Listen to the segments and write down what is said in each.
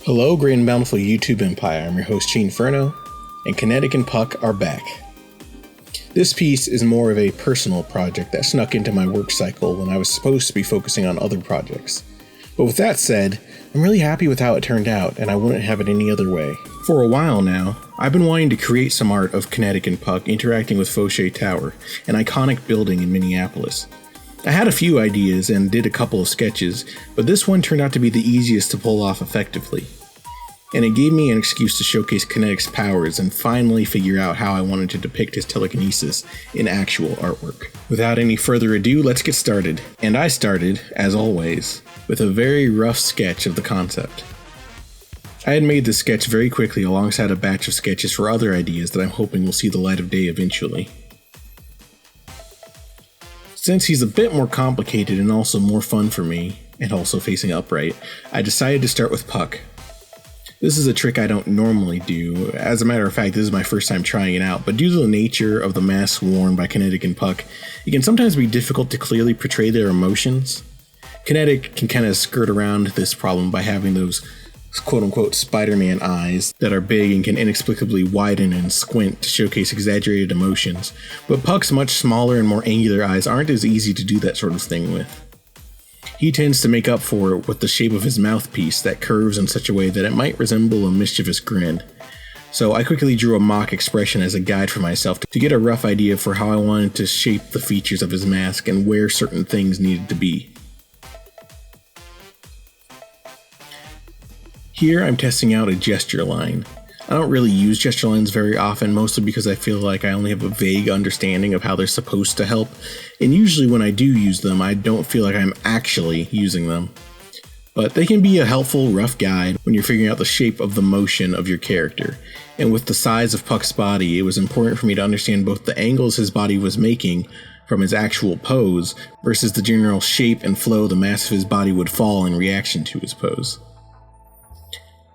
Hello, great and bountiful YouTube empire. I'm your host Chiinferno, and Kinetic and Puck are back. This piece is more of a personal project that snuck into my work cycle when I was supposed to be focusing on other projects. But with that said, I'm really happy with how it turned out, and I wouldn't have it any other way. For a while now, I've been wanting to create some art of Kinetic and Puck interacting with Foshay Tower, an iconic building in Minneapolis. I had a few ideas and did a couple of sketches, but this one turned out to be the easiest to pull off effectively. And it gave me an excuse to showcase Kinetic's powers and finally figure out how I wanted to depict his telekinesis in actual artwork. Without any further ado, let's get started. And I started, as always, with a very rough sketch of the concept. I had made this sketch very quickly alongside a batch of sketches for other ideas that I'm hoping will see the light of day eventually. Since he's a bit more complicated and also more fun for me, and also facing upright, I decided to start with Puck. This is a trick I don't normally do. As a matter of fact, this is my first time trying it out, but due to the nature of the masks worn by Kinetic and Puck, it can sometimes be difficult to clearly portray their emotions. Kinetic can kind of skirt around this problem by having those quote-unquote Spider-Man eyes that are big and can inexplicably widen and squint to showcase exaggerated emotions, but Puck's much smaller and more angular eyes aren't as easy to do that sort of thing with. He tends to make up for it with the shape of his mouthpiece that curves in such a way that it might resemble a mischievous grin. So I quickly drew a mock expression as a guide for myself to get a rough idea for how I wanted to shape the features of his mask and where certain things needed to be. Here I'm testing out a gesture line. I don't really use gesture lines very often, mostly because I feel like I only have a vague understanding of how they're supposed to help, and usually when I do use them, I don't feel like I'm actually using them. But they can be a helpful rough guide when you're figuring out the shape of the motion of your character, and with the size of Puck's body, it was important for me to understand both the angles his body was making from his actual pose versus the general shape and flow the mass of his body would fall in reaction to his pose.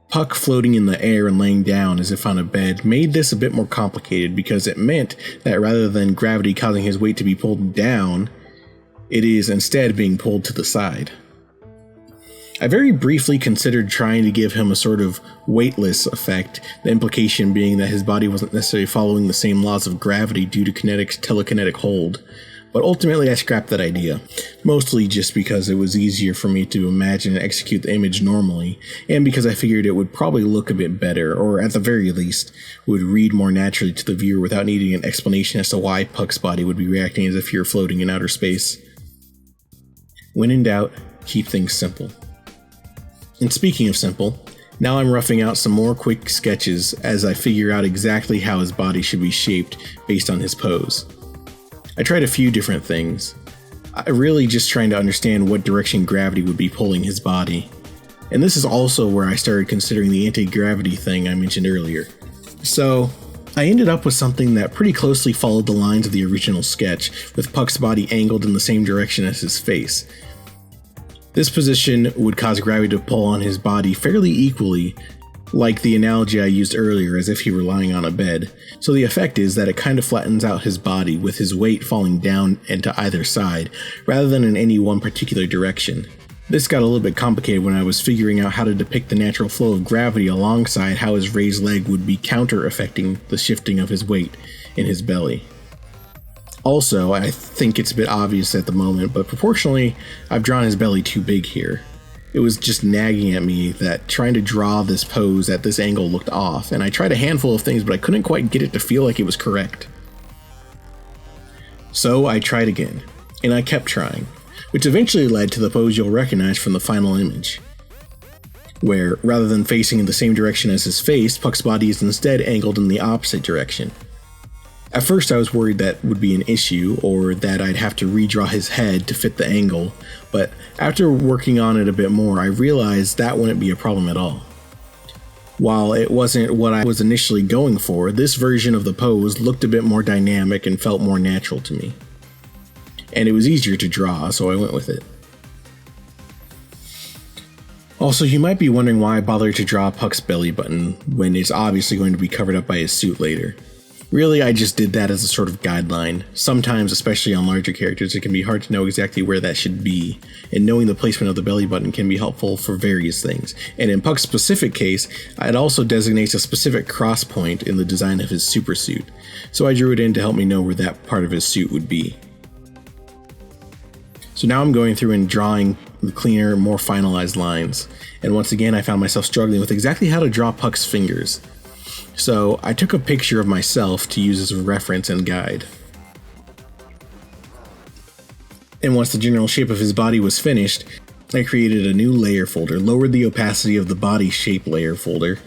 Puck floating in the air and laying down as if on a bed made this a bit more complicated because it meant that rather than gravity causing his weight to be pulled down, it is instead being pulled to the side. I very briefly considered trying to give him a sort of weightless effect, the implication being that his body wasn't necessarily following the same laws of gravity due to Kinetic's telekinetic hold. But ultimately I scrapped that idea, mostly just because it was easier for me to imagine and execute the image normally, and because I figured it would probably look a bit better, or at the very least, would read more naturally to the viewer without needing an explanation as to why Puck's body would be reacting as if you're floating in outer space. When in doubt, keep things simple. And speaking of simple, now I'm roughing out some more quick sketches as I figure out exactly how his body should be shaped based on his pose. I tried a few different things. I really just trying to understand what direction gravity would be pulling his body. And this is also where I started considering the anti-gravity thing I mentioned earlier. So I ended up with something that pretty closely followed the lines of the original sketch, with Puck's body angled in the same direction as his face. This position would cause gravity to pull on his body fairly equally, like the analogy I used earlier as if he were lying on a bed. So the effect is that it kind of flattens out his body with his weight falling down and to either side, rather than in any one particular direction. This got a little bit complicated when I was figuring out how to depict the natural flow of gravity alongside how his raised leg would be counter-affecting the shifting of his weight in his belly. Also, I think it's a bit obvious at the moment, but proportionally, I've drawn his belly too big here. It was just nagging at me that trying to draw this pose at this angle looked off, and I tried a handful of things, but I couldn't quite get it to feel like it was correct. So I tried again, and I kept trying, which eventually led to the pose you'll recognize from the final image, where rather than facing in the same direction as his face, Puck's body is instead angled in the opposite direction. At first I was worried that would be an issue, or that I'd have to redraw his head to fit the angle, but after working on it a bit more, I realized that wouldn't be a problem at all. While it wasn't what I was initially going for, this version of the pose looked a bit more dynamic and felt more natural to me. And it was easier to draw, so I went with it. Also, you might be wondering why I bothered to draw Puck's belly button when it's obviously going to be covered up by his suit later. Really, I just did that as a sort of guideline. Sometimes, especially on larger characters, it can be hard to know exactly where that should be, and knowing the placement of the belly button can be helpful for various things. And in Puck's specific case, it also designates a specific cross point in the design of his supersuit, so I drew it in to help me know where that part of his suit would be. So now I'm going through and drawing the cleaner, more finalized lines, and once again I found myself struggling with exactly how to draw Puck's fingers. So I took a picture of myself to use as a reference and guide. And once the general shape of his body was finished, I created a new layer folder, lowered the opacity of the body shape layer folder,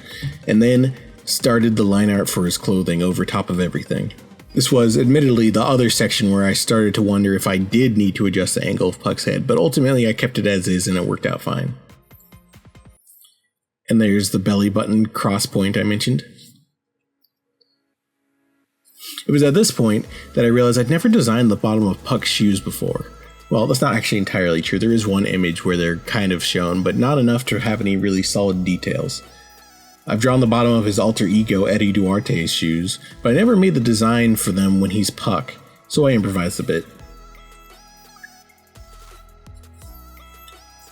and then started the line art for his clothing over top of everything. This was admittedly the other section where I started to wonder if I did need to adjust the angle of Puck's head, but ultimately I kept it as is and it worked out fine. And there's the belly button cross point I mentioned. It was at this point that I realized I'd never designed the bottom of Puck's shoes before. Well, that's not actually entirely true. There is one image where they're kind of shown, but not enough to have any really solid details. I've drawn the bottom of his alter ego Eddie Duarte's shoes, but I never made the design for them when he's Puck, so I improvised a bit.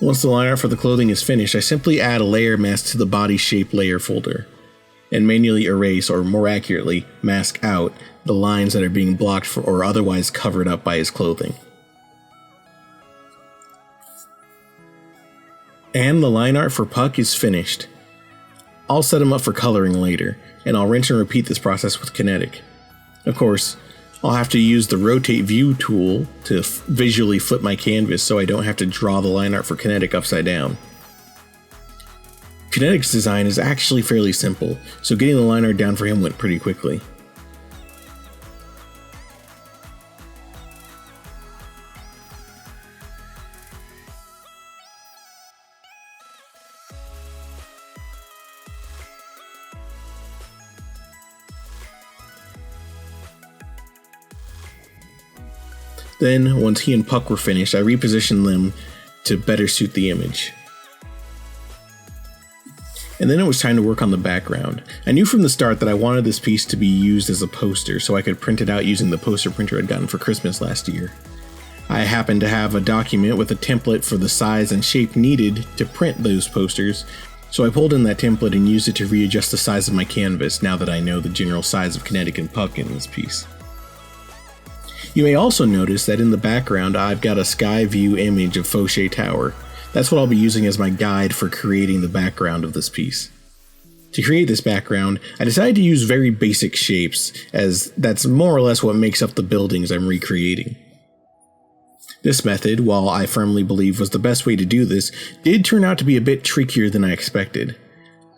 Once the line art for the clothing is finished, I simply add a layer mask to the body shape layer folder, and manually erase, or more accurately, mask out, the lines that are being blocked for or otherwise covered up by his clothing. And the line art for Puck is finished. I'll set him up for coloring later, and I'll rinse and repeat this process with Kinetic. Of course, I'll have to use the rotate view tool to visually flip my canvas so I don't have to draw the line art for Kinetic upside down. Kinetic's design is actually fairly simple, so getting the line art down for him went pretty quickly. Then, once he and Puck were finished, I repositioned them to better suit the image. And then it was time to work on the background. I knew from the start that I wanted this piece to be used as a poster so I could print it out using the poster printer I'd gotten for Christmas last year. I happened to have a document with a template for the size and shape needed to print those posters, so I pulled in that template and used it to readjust the size of my canvas now that I know the general size of Kinetic and Puck in this piece. You may also notice that in the background I've got a sky view image of Foshay Tower. That's what I'll be using as my guide for creating the background of this piece. To create this background, I decided to use very basic shapes, as that's more or less what makes up the buildings I'm recreating. This method, while I firmly believe was the best way to do this, did turn out to be a bit trickier than I expected.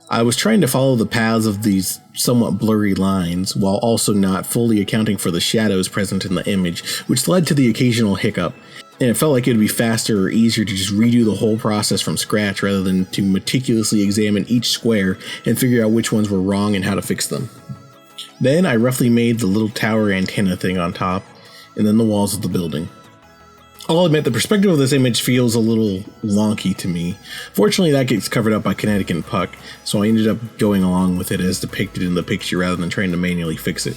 I was trying to follow the paths of these somewhat blurry lines, while also not fully accounting for the shadows present in the image, which led to the occasional hiccup, and it felt like it would be faster or easier to just redo the whole process from scratch rather than to meticulously examine each square and figure out which ones were wrong and how to fix them. Then I roughly made the little tower antenna thing on top, and then the walls of the building. I'll admit the perspective of this image feels a little wonky to me. Fortunately, that gets covered up by Kinetic and Puck, so I ended up going along with it as depicted in the picture rather than trying to manually fix it.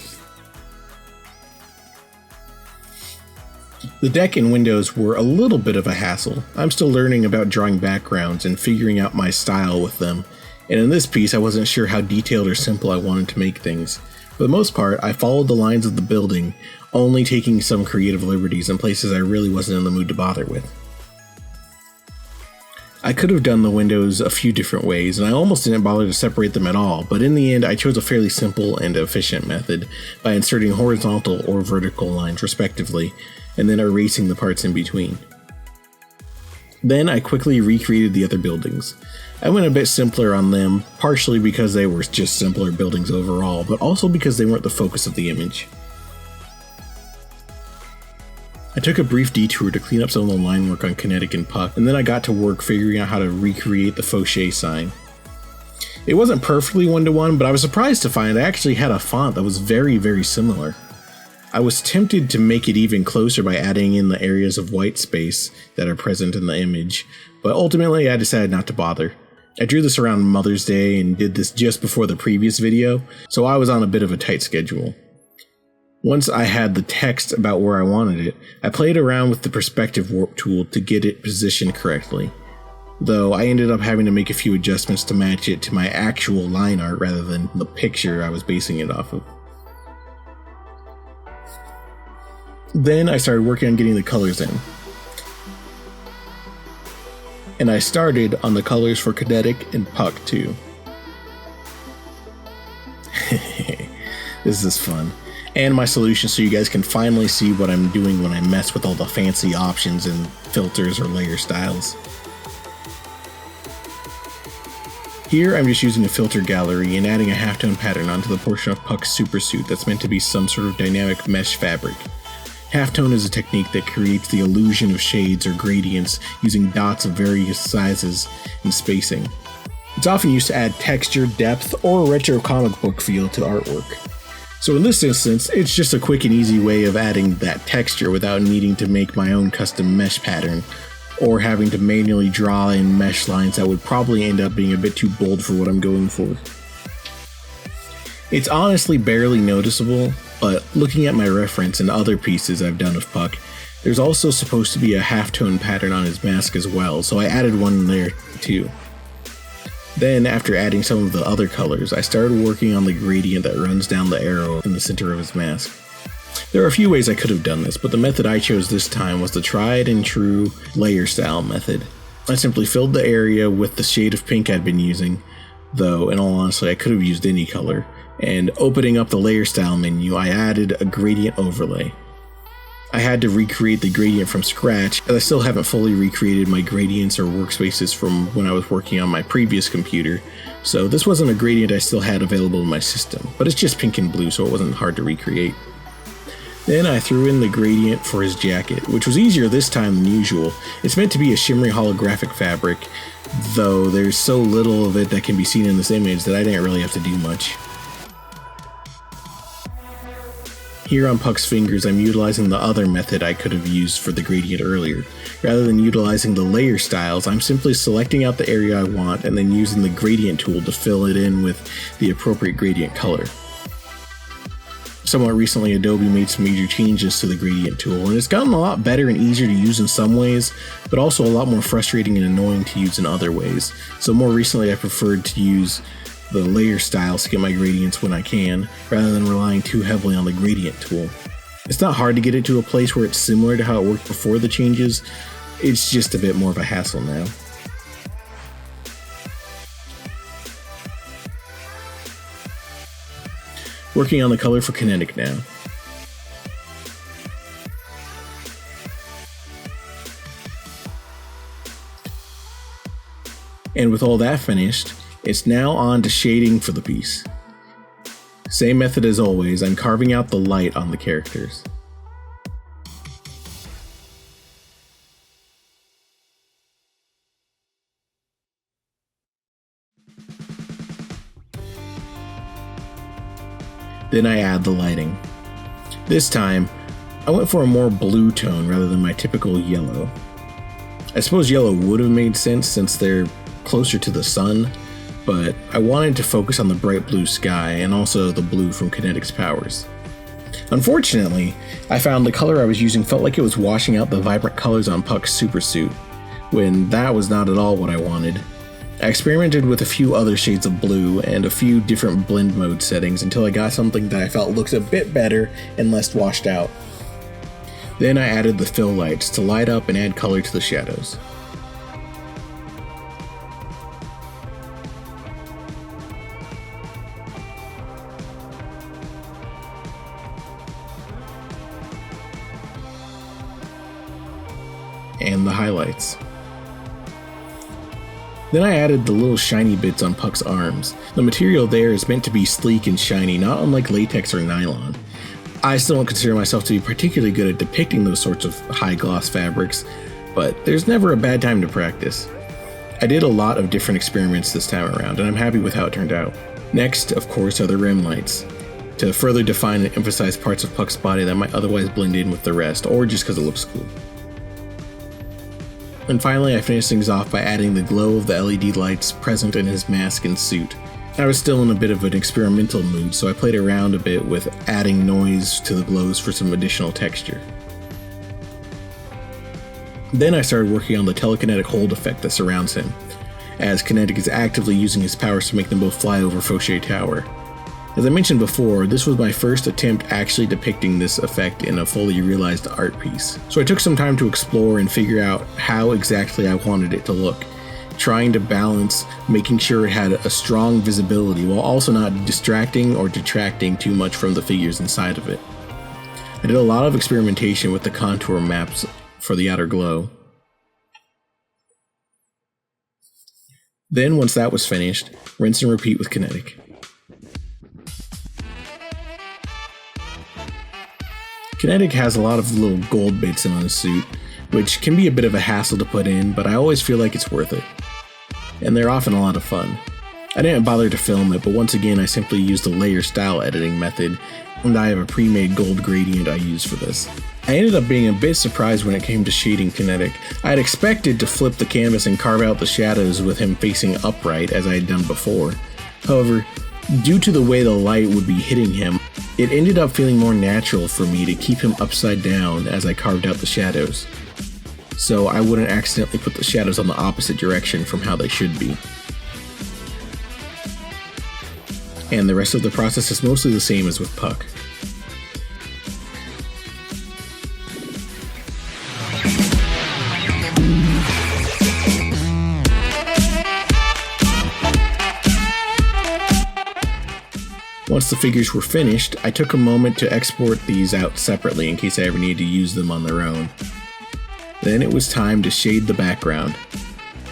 The deck and windows were a little bit of a hassle. I'm still learning about drawing backgrounds and figuring out my style with them, and in this piece I wasn't sure how detailed or simple I wanted to make things. For the most part, I followed the lines of the building, only taking some creative liberties in places I really wasn't in the mood to bother with. I could have done the windows a few different ways, and I almost didn't bother to separate them at all, but in the end I chose a fairly simple and efficient method by inserting horizontal or vertical lines respectively, and then erasing the parts in between. Then I quickly recreated the other buildings. I went a bit simpler on them, partially because they were just simpler buildings overall, but also because they weren't the focus of the image. I took a brief detour to clean up some of the line work on Kinetic and Puck, and then I got to work figuring out how to recreate the Foshay sign. It wasn't perfectly one-to-one, but I was surprised to find I actually had a font that was very similar. I was tempted to make it even closer by adding in the areas of white space that are present in the image, but ultimately I decided not to bother. I drew this around Mother's Day and did this just before the previous video, so I was on a bit of a tight schedule. Once I had the text about where I wanted it, I played around with the perspective warp tool to get it positioned correctly, though I ended up having to make a few adjustments to match it to my actual line art rather than the picture I was basing it off of. Then I started working on getting the colors in. And I started on the colors for Kinetic and Puck too. This is fun. And my solution so you guys can finally see what I'm doing when I mess with all the fancy options and filters or layer styles. Here I'm just using a filter gallery and adding a halftone pattern onto the portion of Puck's supersuit that's meant to be some sort of dynamic mesh fabric. Halftone is a technique that creates the illusion of shades or gradients using dots of various sizes and spacing. It's often used to add texture, depth, or a retro comic book feel to artwork. So in this instance, it's just a quick and easy way of adding that texture without needing to make my own custom mesh pattern, or having to manually draw in mesh lines that would probably end up being a bit too bold for what I'm going for. It's honestly barely noticeable, but looking at my reference and other pieces I've done of Puck, there's also supposed to be a halftone pattern on his mask as well, so I added one there too. Then, after adding some of the other colors, I started working on the gradient that runs down the arrow in the center of his mask. There are a few ways I could have done this, but the method I chose this time was the tried and true layer style method. I simply filled the area with the shade of pink I'd been using, though in all honesty I could have used any color, and opening up the layer style menu I added a gradient overlay. I had to recreate the gradient from scratch, as I still haven't fully recreated my gradients or workspaces from when I was working on my previous computer, so this wasn't a gradient I still had available in my system, but it's just pink and blue so it wasn't hard to recreate. Then I threw in the gradient for his jacket, which was easier this time than usual. It's meant to be a shimmery holographic fabric, though there's so little of it that can be seen in this image that I didn't really have to do much. Here on Puck's fingers, I'm utilizing the other method I could have used for the gradient earlier. Rather than utilizing the layer styles, I'm simply selecting out the area I want and then using the gradient tool to fill it in with the appropriate gradient color. Somewhat recently, Adobe made some major changes to the gradient tool, and it's gotten a lot better and easier to use in some ways, but also a lot more frustrating and annoying to use in other ways. So more recently, I preferred to use the layer styles to get my gradients when I can, rather than relying too heavily on the gradient tool. It's not hard to get it to a place where it's similar to how it worked before the changes, it's just a bit more of a hassle now. Working on the color for Kinetic now. And with all that finished, it's now on to shading for the piece. Same method as always, I'm carving out the light on the characters. Then I add the lighting. This time, I went for a more blue tone rather than my typical yellow. I suppose yellow would have made sense since they're closer to the sun, but I wanted to focus on the bright blue sky and also the blue from Kinetic's powers. Unfortunately, I found the color I was using felt like it was washing out the vibrant colors on Puck's supersuit, when that was not at all what I wanted. I experimented with a few other shades of blue and a few different blend mode settings until I got something that I felt looked a bit better and less washed out. Then I added the fill lights to light up and add color to the shadows. And the highlights. Then I added the little shiny bits on Puck's arms. The material there is meant to be sleek and shiny, not unlike latex or nylon. I still don't consider myself to be particularly good at depicting those sorts of high gloss fabrics, but there's never a bad time to practice. I did a lot of different experiments this time around, and I'm happy with how it turned out. Next, of course, are the rim lights, to further define and emphasize parts of Puck's body that might otherwise blend in with the rest, or just because it looks cool. And finally, I finished things off by adding the glow of the LED lights present in his mask and suit. I was still in a bit of an experimental mood, so I played around a bit with adding noise to the blows for some additional texture. Then I started working on the telekinetic hold effect that surrounds him, as Kinetic is actively using his powers to make them both fly over Foshay Tower. As I mentioned before, this was my first attempt actually depicting this effect in a fully realized art piece, so I took some time to explore and figure out how exactly I wanted it to look, trying to balance making sure it had a strong visibility while also not distracting or detracting too much from the figures inside of it. I did a lot of experimentation with the contour maps for the outer glow. Then once that was finished, rinse and repeat with Kinetic. Kinetic has a lot of little gold bits on his suit, which can be a bit of a hassle to put in, but I always feel like it's worth it. And they're often a lot of fun. I didn't bother to film it, but once again I simply used the layer style editing method, and I have a pre-made gold gradient I use for this. I ended up being a bit surprised when it came to shading Kinetic. I had expected to flip the canvas and carve out the shadows with him facing upright as I had done before. However, due to the way the light would be hitting him, it ended up feeling more natural for me to keep him upside down as I carved out the shadows, so I wouldn't accidentally put the shadows on the opposite direction from how they should be. And the rest of the process is mostly the same as with Puck. Once the figures were finished, I took a moment to export these out separately in case I ever needed to use them on their own. Then it was time to shade the background.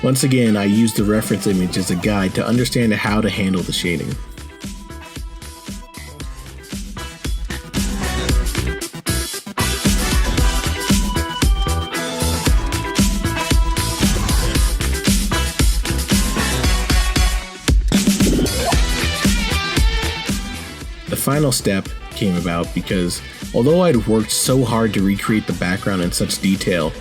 Once again, I used the reference image as a guide to understand how to handle the shading. The final step came about because, although I'd worked so hard to recreate the background in such detail,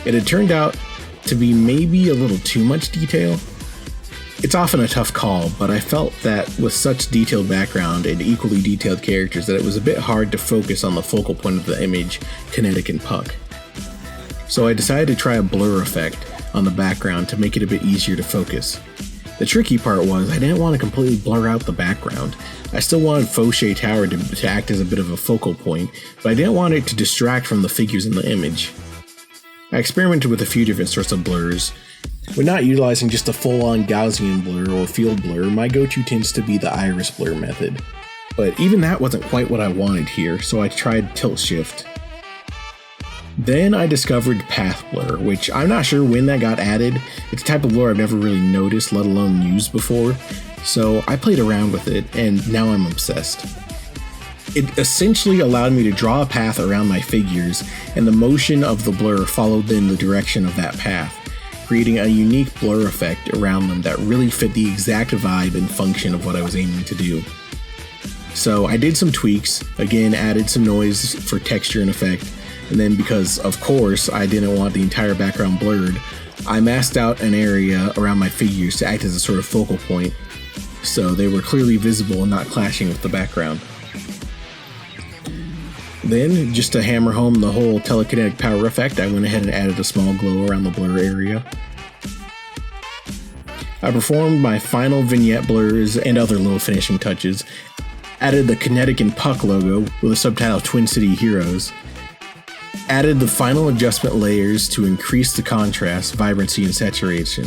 it had turned out to be maybe a little too much detail. It's often a tough call, but I felt that with such detailed background and equally detailed characters that it was a bit hard to focus on the focal point of the image, Kinetic and Puck. So I decided to try a blur effect on the background to make it a bit easier to focus. The tricky part was I didn't want to completely blur out the background. I still wanted Foshay Tower to act as a bit of a focal point, but I didn't want it to distract from the figures in the image. I experimented with a few different sorts of blurs. When not utilizing just a full-on Gaussian blur or field blur, my go-to tends to be the iris blur method. But even that wasn't quite what I wanted here, so I tried tilt shift. Then I discovered path blur, which I'm not sure when that got added. It's a type of blur I've never really noticed, let alone used before, so I played around with it, and now I'm obsessed. It essentially allowed me to draw a path around my figures, and the motion of the blur followed in the direction of that path, creating a unique blur effect around them that really fit the exact vibe and function of what I was aiming to do. So I did some tweaks, again added some noise for texture and effect, and then because, of course, I didn't want the entire background blurred, I masked out an area around my figures to act as a sort of focal point, so they were clearly visible and not clashing with the background. Then, just to hammer home the whole telekinetic power effect, I went ahead and added a small glow around the blur area. I performed my final vignette blurs and other little finishing touches, added the Kinetic and Puck logo with a subtitle Twin City Heroes, added the final adjustment layers to increase the contrast, vibrancy, and saturation.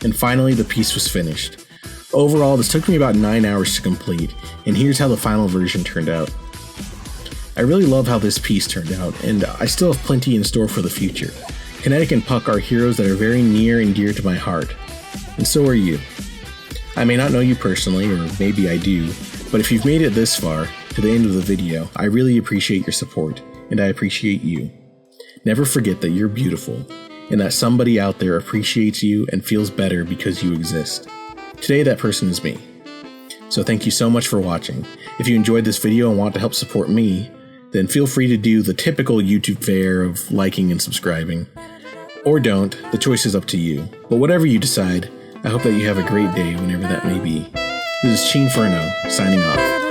And finally, the piece was finished. Overall, this took me about 9 hours to complete, and here's how the final version turned out. I really love how this piece turned out, and I still have plenty in store for the future. Kinetic and Puck are heroes that are very near and dear to my heart, and so are you. I may not know you personally, or maybe I do, but if you've made it this far, to the end of the video, I really appreciate your support, and I appreciate you. Never forget that you're beautiful, and that somebody out there appreciates you and feels better because you exist. Today, that person is me. So thank you so much for watching. If you enjoyed this video and want to help support me, then feel free to do the typical YouTube fare of liking and subscribing. Or don't, the choice is up to you. But whatever you decide, I hope that you have a great day whenever that may be. This is Chiinferno signing off.